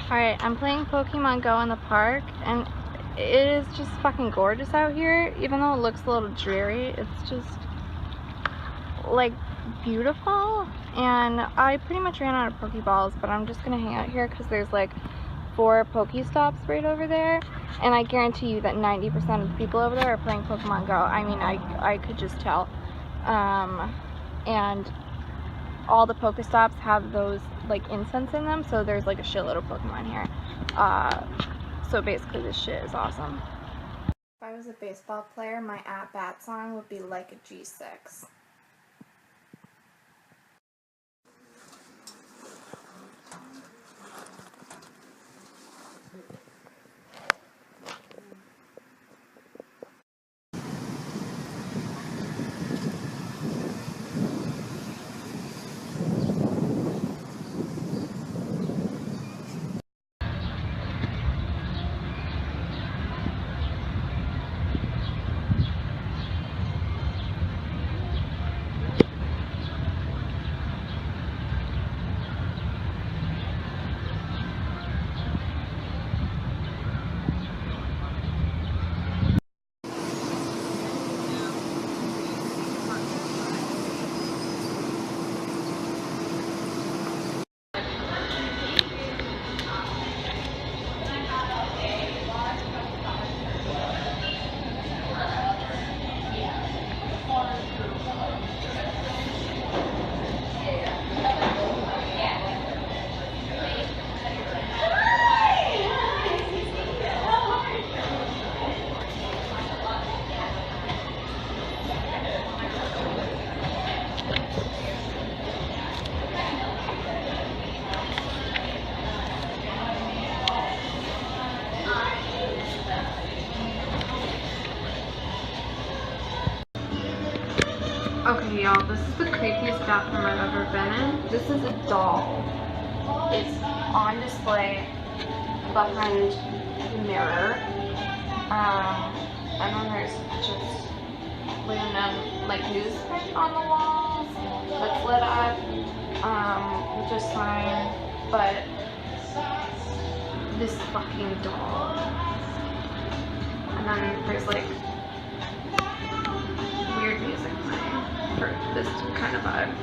Alright, I'm playing Pokemon Go in the park, and it is just fucking gorgeous out here. Even though it looks a little dreary, it's just, like, beautiful. And I pretty much ran out of Pokeballs, but I'm just gonna hang out here because there's, like, 4 Pokestops right over there. And I guarantee you that 90% of the people over there are playing Pokemon Go. I mean, I could just tell. And all the Pokestops have those like incense in them, so there's like a shitload of Pokemon here. So basically this shit is awesome. If I was a baseball player, my at-bat song would be like a G6. Okay, y'all, this is the creepiest bathroom I've ever been in. This is a doll. It's on display behind the mirror. And then there's just random, like, newsprint on the walls that's lit up, which is fine, but this fucking doll. And then there's, like, weird music playing for this kind of vibe.